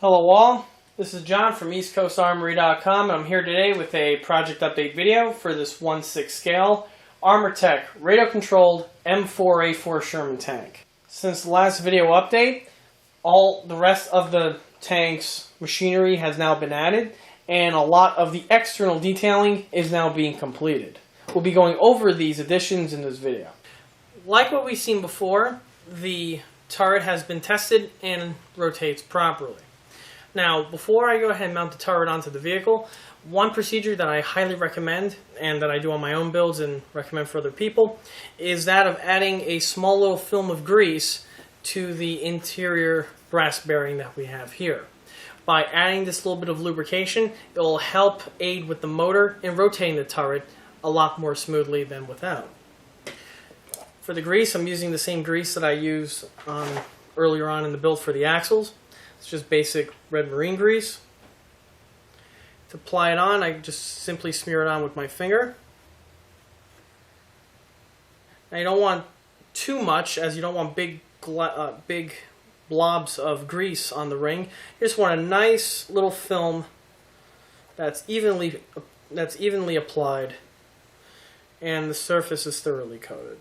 Hello all, this is John from EastCoastArmory.com, and I'm here today with a project update video for this 1/6 scale Armortek radio-controlled M4A4 Sherman tank. Since the last video update, all the rest of the tank's machinery has now been added, and a lot of the external detailing is now being completed. We'll be going over these additions in this video. Like what we've seen before, the turret has been tested and rotates properly. Now, before I go ahead and mount the turret onto the vehicle, one procedure that I highly recommend, and that I do on my own builds and recommend for other people, is that of adding a small little film of grease to the interior brass bearing that we have here. By adding this little bit of lubrication, it will help aid with the motor in rotating the turret a lot more smoothly than without. For the grease, I'm using the same grease that I used earlier on in the build for the axles. It's just basic red marine grease. To apply it on, I just simply smear it on with my finger. Now you don't want too much, as you don't want big blobs of grease on the ring. You just want a nice little film that's evenly applied, and the surface is thoroughly coated.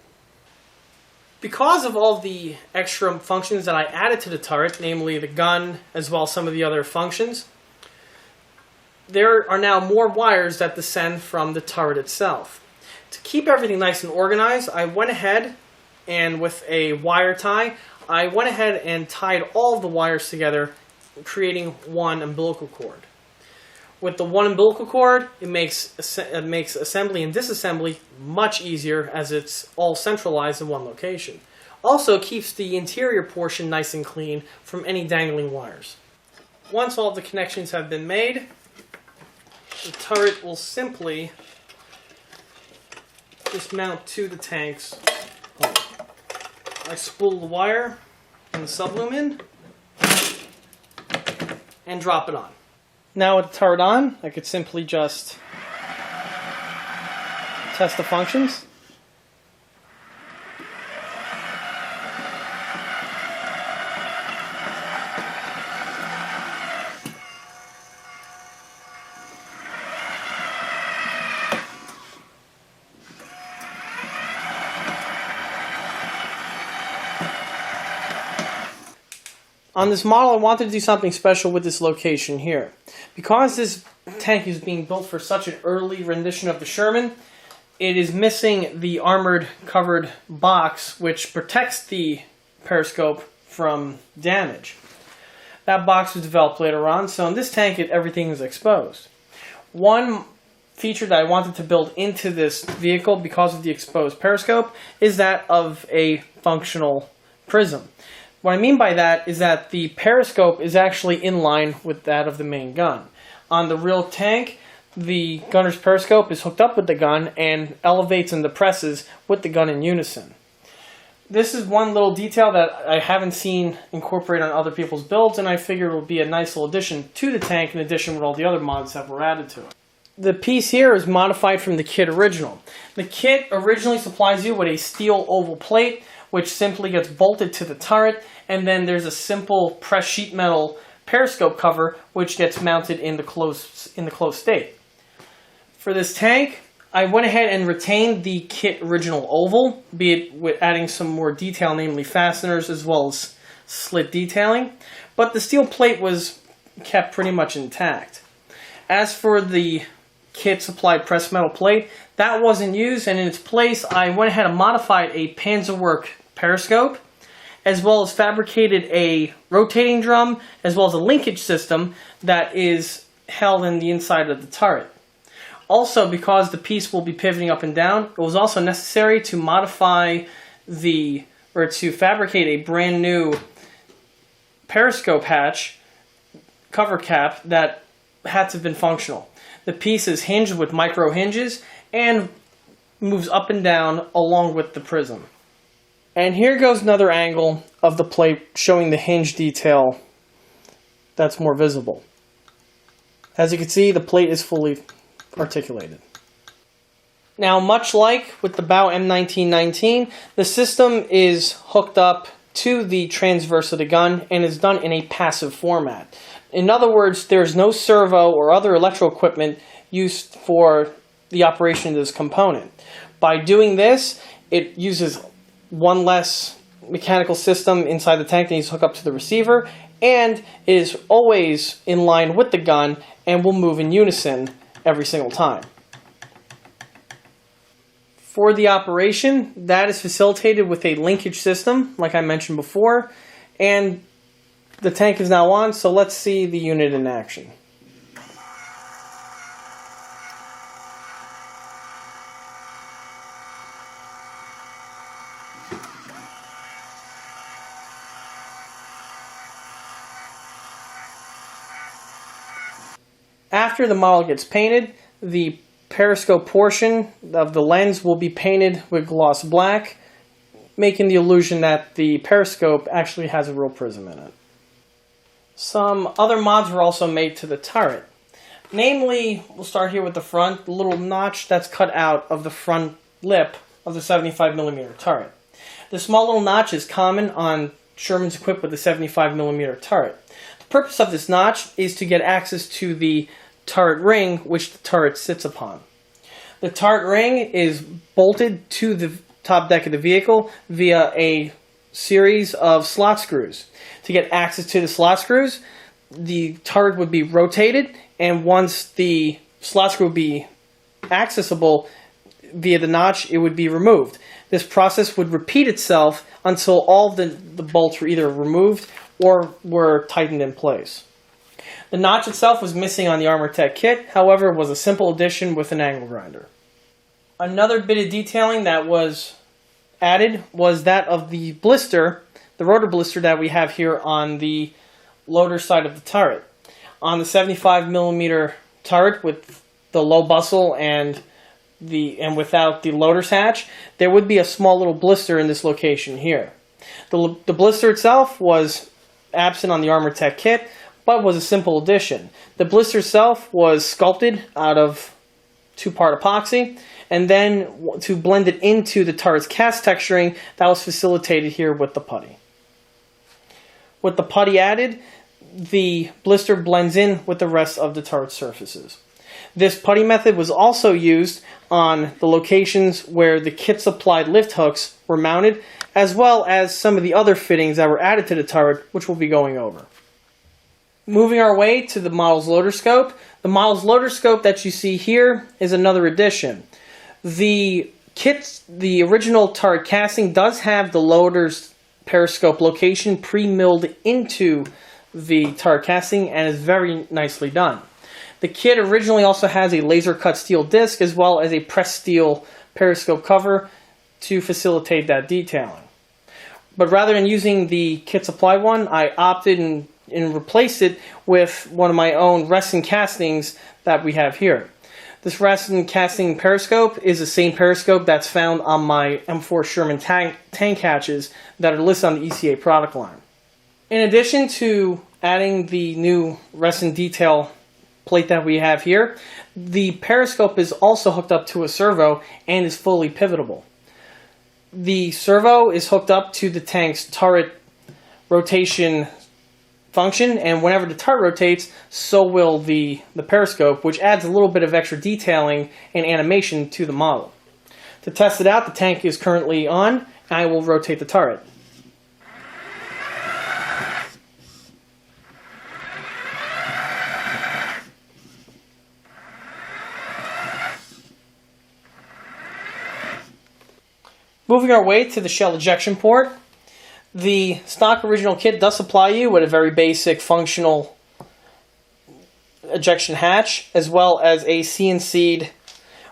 Because of all the extra functions that I added to the turret, namely the gun as well as some of the other functions, there are now more wires that descend from the turret itself. To keep everything nice and organized, I went ahead and with a wire tie, I went ahead and tied all of the wires together, creating one umbilical cord. With the one umbilical cord, it makes assembly and disassembly much easier, as it's all centralized in one location. Also keeps the interior portion nice and clean from any dangling wires. Once all the connections have been made, the turret will simply just mount to the tank's hull. I spool the wire and the sublumen and drop it on. Now with the turret on, I could simply just test the functions. On this model, I wanted to do something special with this location here. Because this tank is being built for such an early rendition of the Sherman, it is missing the armored covered box which protects the periscope from damage. That box was developed later on, so in this tank everything is exposed. One feature that I wanted to build into this vehicle because of the exposed periscope is that of a functional prism. What I mean by that is that the periscope is actually in line with that of the main gun. On the real tank, the gunner's periscope is hooked up with the gun and elevates and depresses with the gun in unison. This is one little detail that I haven't seen incorporated on other people's builds, and I figured it would be a nice little addition to the tank in addition with all the other mods that were added to it. The piece here is modified from the kit original. The kit originally supplies you with a steel oval plate, which simply gets bolted to the turret, and then there's a simple pressed sheet metal periscope cover which gets mounted in the closed state. For this tank, I went ahead and retained the kit original oval, be it with adding some more detail, namely fasteners as well as slit detailing, but the steel plate was kept pretty much intact. As for the kit supplied pressed metal plate, that wasn't used, and in its place I went ahead and modified a Panzerwerk periscope, as well as fabricated a rotating drum, as well as a linkage system that is held in the inside of the turret. Also, because the piece will be pivoting up and down, it was also necessary to to fabricate a brand new periscope hatch cover cap that had to have been functional. The piece is hinged with micro hinges and moves up and down along with the prism. And here goes another angle of the plate showing the hinge detail that's more visible. As you can see, the plate is fully articulated. Now, much like with the Bow M1919, the system is hooked up to the transverse of the gun and is done in a passive format. In other words, there's no servo or other electrical equipment used for the operation of this component. By doing this, it uses one less mechanical system inside the tank that needs to hook up to the receiver, and is always in line with the gun and will move in unison every single time. For the operation, that is facilitated with a linkage system, like I mentioned before, and the tank is now on, so let's see the unit in action. After the model gets painted, the periscope portion of the lens will be painted with gloss black, making the illusion that the periscope actually has a real prism in it. Some other mods were also made to the turret. Namely, we'll start here with the front, the little notch that's cut out of the front lip of the 75mm turret. The small little notch is common on Shermans equipped with the 75mm turret. The purpose of this notch is to get access to the turret ring which the turret sits upon. The turret ring is bolted to the top deck of the vehicle via a series of slot screws. To get access to the slot screws, the turret would be rotated, and once the slot screw would be accessible via the notch, it would be removed. This process would repeat itself until all the bolts were either removed or were tightened in place. The notch itself was missing on the Armortek kit, however, it was a simple addition with an angle grinder. Another bit of detailing that was added was that of the blister, the rotor blister that we have here on the loader side of the turret. On the 75mm turret with the low bustle and without the loader's hatch, there would be a small little blister in this location here. The blister itself was absent on the Armortek kit, but was a simple addition. The blister itself was sculpted out of 2-part epoxy, and then to blend it into the turret's cast texturing, that was facilitated here with the putty. With the putty added, the blister blends in with the rest of the turret surfaces. This putty method was also used on the locations where the kit supplied lift hooks were mounted, as well as some of the other fittings that were added to the turret, which we'll be going over. Moving our way to the model's loader scope. The model's loader scope that you see here is another addition. The original turret casting does have the loader's periscope location pre-milled into the turret casting and is very nicely done. The kit originally also has a laser cut steel disc as well as a pressed steel periscope cover to facilitate that detailing. But rather than using the kit supply one, I opted and replaced it with one of my own resin castings that we have here. This resin casting periscope is the same periscope that's found on my M4 Sherman tank hatches that are listed on the ECA product line. In addition to adding the new resin detail plate that we have here, the periscope is also hooked up to a servo and is fully pivotable. The servo is hooked up to the tank's turret rotation function, and whenever the turret rotates, so will the periscope, which adds a little bit of extra detailing and animation to the model. To test it out, the tank is currently on, and I will rotate the turret. Moving our way to the shell ejection port. The stock original kit does supply you with a very basic functional ejection hatch, as well as a CNC'd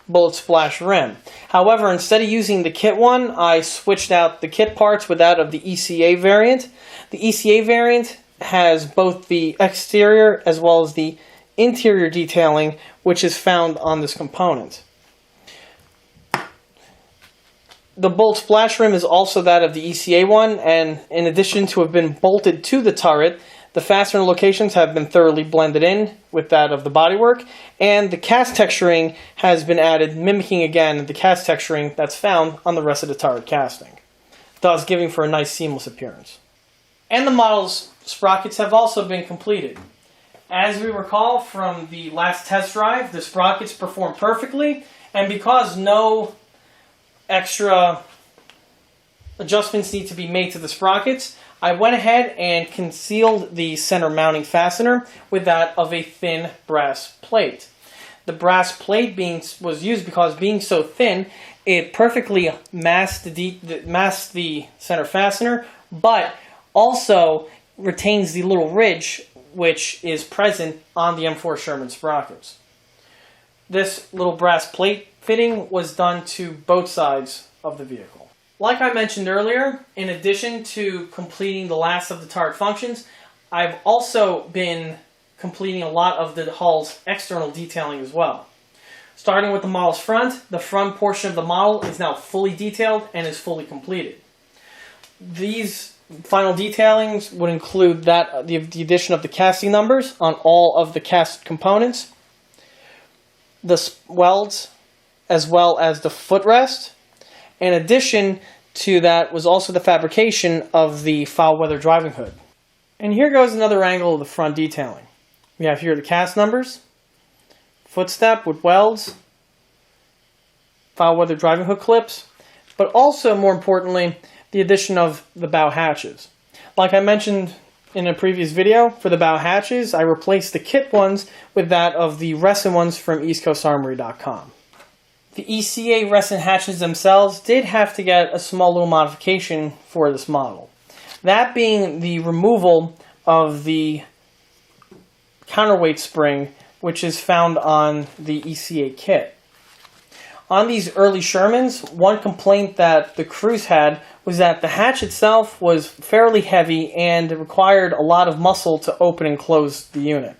bullet splash rim. However, instead of using the kit one, I switched out the kit parts with that of the ECA variant. The ECA variant has both the exterior as well as the interior detailing, which is found on this component. The bolt splash rim is also that of the ECA one, and in addition to have been bolted to the turret, the fastener locations have been thoroughly blended in with that of the bodywork, and the cast texturing has been added, mimicking again the cast texturing that's found on the rest of the turret casting, thus giving for a nice seamless appearance. And the model's sprockets have also been completed. As we recall from the last test drive, the sprockets performed perfectly, and because no extra adjustments need to be made to the sprockets, I went ahead and concealed the center mounting fastener with that of a thin brass plate. The brass plate was used because being so thin, it perfectly masked the center fastener, but also retains the little ridge which is present on the M4 Sherman sprockets. This little brass plate fitting was done to both sides of the vehicle. Like I mentioned earlier, in addition to completing the last of the turret functions, I've also been completing a lot of the hull's external detailing as well. Starting with the model's front, the front portion of the model is now fully detailed and is fully completed. These final detailings would include the addition of the casting numbers on all of the cast components, the welds, as well as the footrest. In addition to that was also the fabrication of the foul weather driving hood. And here goes another angle of the front detailing. We have here the cast numbers, footstep with welds, foul weather driving hood clips, but also more importantly, the addition of the bow hatches. Like I mentioned in a previous video, for the bow hatches, I replaced the kit ones with that of the resin ones from eastcoastarmory.com. The ECA resin hatches themselves did have to get a small little modification for this model. That being the removal of the counterweight spring, which is found on the ECA kit. On these early Shermans, one complaint that the crews had was that the hatch itself was fairly heavy and it required a lot of muscle to open and close the unit.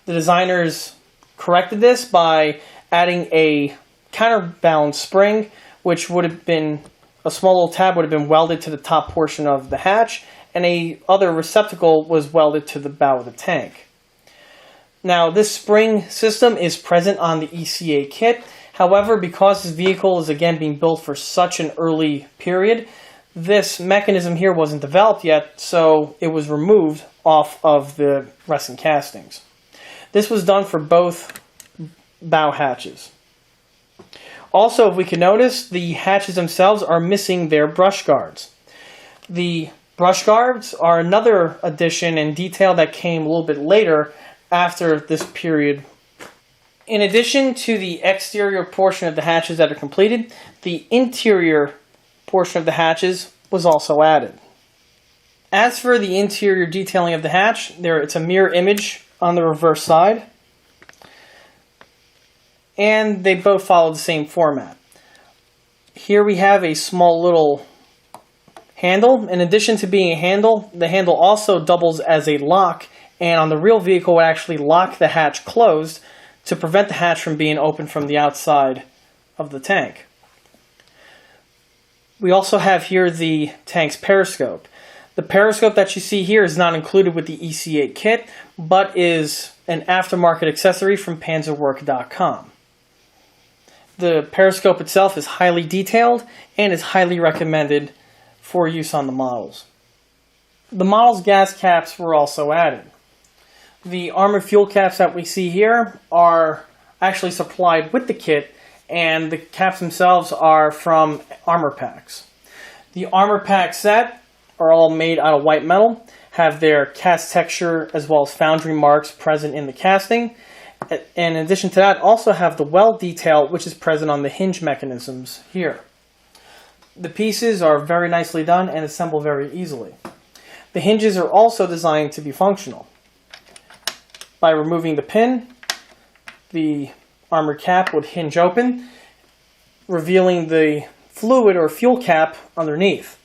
The designers corrected this by adding a counterbalance spring, which would have been a small little tab would have been welded to the top portion of the hatch, and a other receptacle was welded to the bow of the tank. Now, this spring system is present on the ECA kit. However, because this vehicle is again being built for such an early period, this mechanism here wasn't developed yet, so it was removed off of the resin castings. This was done for both bow hatches. Also, if we can notice, the hatches themselves are missing their brush guards. The brush guards are another addition and detail that came a little bit later after this period. In addition to the exterior portion of the hatches that are completed, the interior portion of the hatches was also added. As for the interior detailing of the hatch, it's a mirror image on the reverse side, and they both follow the same format. Here we have a small little handle. In addition to being a handle, the handle also doubles as a lock, and on the real vehicle would actually lock the hatch closed to prevent the hatch from being opened from the outside of the tank. We also have here the tank's periscope. The periscope that you see here is not included with the ECA kit, but is an aftermarket accessory from panzerwork.com. The periscope itself is highly detailed and is highly recommended for use on the models. The model's gas caps were also added. The armored fuel caps that we see here are actually supplied with the kit, and the caps themselves are from Armortek. The Armortek set are all made out of white metal, have their cast texture as well as foundry marks present in the casting, and in addition to that also have the weld detail which is present on the hinge mechanisms here. The pieces are very nicely done and assemble very easily. The hinges are also designed to be functional. By removing the pin, the armor cap would hinge open, revealing the fluid or fuel cap underneath.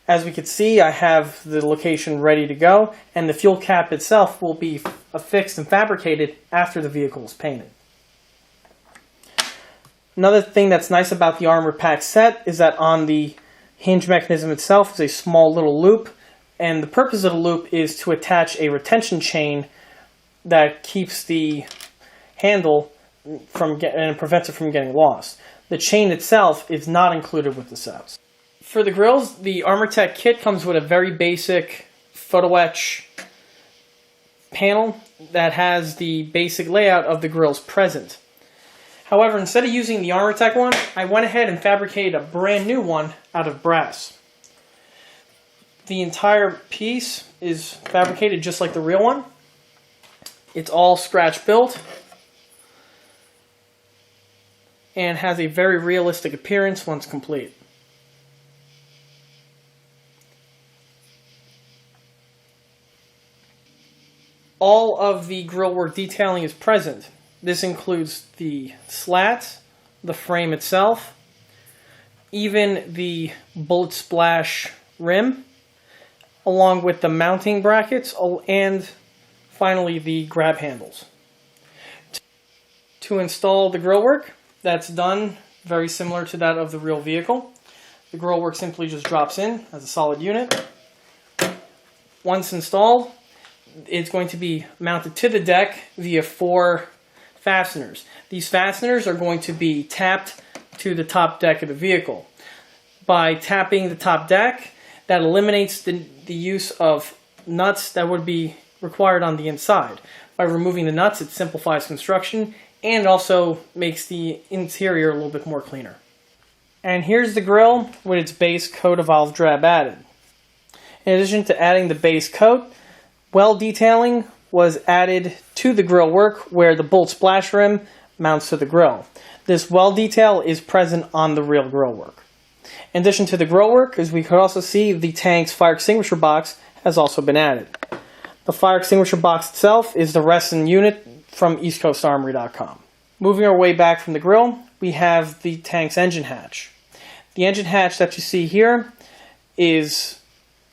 As we can see, I have the location ready to go, and the fuel cap itself will be affixed and fabricated after the vehicle is painted. Another thing that's nice about the Armortek set is that on the hinge mechanism itself is a small little loop, and the purpose of the loop is to attach a retention chain that keeps the handle and prevents it from getting lost. The chain itself is not included with the sets. For the grills, the Armortek kit comes with a very basic photo etch panel that has the basic layout of the grills present. However, instead of using the Armortek one, I went ahead and fabricated a brand new one out of brass. The entire piece is fabricated just like the real one. It's all scratch built and has a very realistic appearance once complete. All of the grillwork detailing is present. This includes the slats, the frame itself, even the bullet splash rim, along with the mounting brackets, and finally the grab handles. To install the grillwork, that's done very similar to that of the real vehicle. The grillwork simply just drops in as a solid unit. Once installed, it's going to be mounted to the deck via 4 fasteners. These fasteners are going to be tapped to the top deck of the vehicle. By tapping the top deck, that eliminates the use of nuts that would be required on the inside. By removing the nuts, it simplifies construction and also makes the interior a little bit more cleaner. And here's the grill with its base coat of olive drab added. In addition to adding the base coat, weld detailing was added to the grill work where the bolt splash rim mounts to the grill. This weld detail is present on the real grill work. In addition to the grill work, as we could also see, the tank's fire extinguisher box has also been added. The fire extinguisher box itself is the resin unit from eastcoastarmory.com. Moving our way back from the grill, we have the tank's engine hatch. The engine hatch that you see here is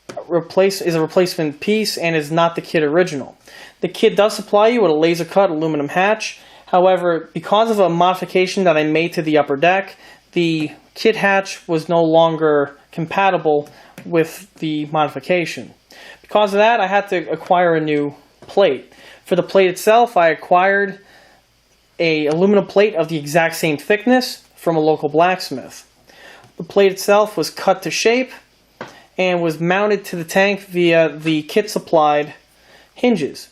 a replacement piece and is not the kit original. The kit does supply you with a laser cut aluminum hatch. However, because of a modification that I made to the upper deck, the kit hatch was no longer compatible with the modification. Because of that, I had to acquire a new plate. For the plate itself, I acquired an aluminum plate of the exact same thickness from a local blacksmith. The plate itself was cut to shape and was mounted to the tank via the kit supplied hinges.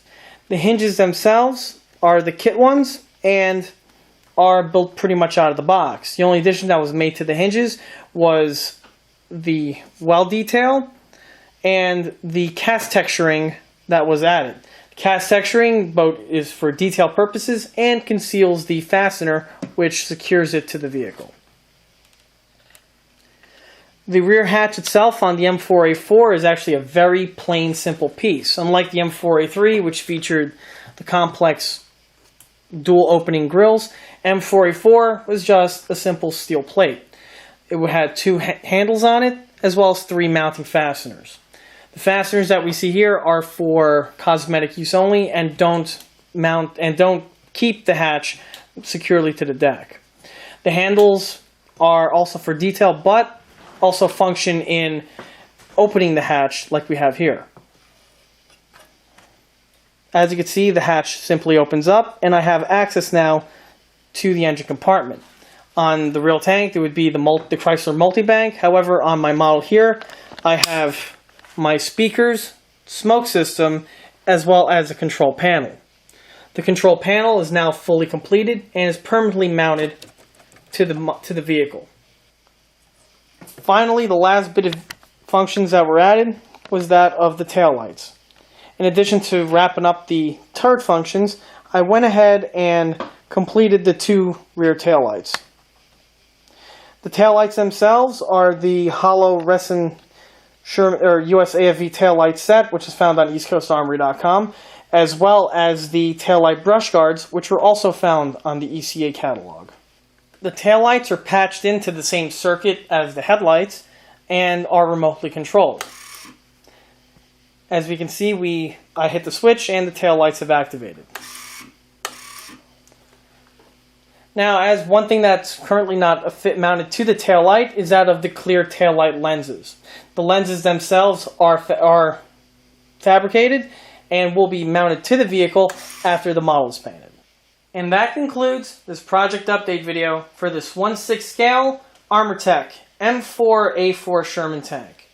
The hinges themselves are the kit ones and are built pretty much out of the box. The only addition that was made to the hinges was the weld detail and the cast texturing that was added. The cast texturing both is for detail purposes and conceals the fastener which secures it to the vehicle. The rear hatch itself on the M4A4 is actually a very plain, simple piece. Unlike the M4A3, which featured the complex dual opening grills, M4A4 was just a simple steel plate. It had 2 handles on it, as well as 3 mounting fasteners. The fasteners that we see here are for cosmetic use only and don't keep the hatch securely to the deck. The handles are also for detail, but also function in opening the hatch like we have here. As you can see, the hatch simply opens up and I have access now to the engine compartment. On the real tank, it would be the Chrysler Multibank. However, on my model here, I have my speakers, smoke system, as well as a control panel. The control panel is now fully completed and is permanently mounted to the vehicle. Finally, the last bit of functions that were added was that of the taillights. In addition to wrapping up the turret functions, I went ahead and completed the 2 rear taillights. The taillights themselves are the hollow resin Sherman or US AFV taillight set, which is found on eastcoastarmory.com, as well as the taillight brush guards, which were also found on the ECA catalog. The taillights are patched into the same circuit as the headlights and are remotely controlled. As we can see, I hit the switch and the taillights have activated. Now, as one thing that's currently not mounted to the taillight is that of the clear taillight lenses. The lenses themselves are fabricated and will be mounted to the vehicle after the model is painted. And that concludes this project update video for this 1/6 scale Armortek M4A4 Sherman tank.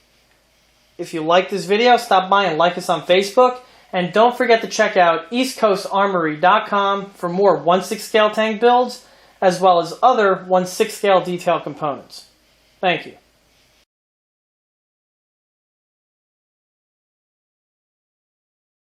If you like this video, stop by and like us on Facebook And don't forget to check out eastcoastarmory.com for more 1/6 scale tank builds, as well as other 1/6 scale detail components. Thank you.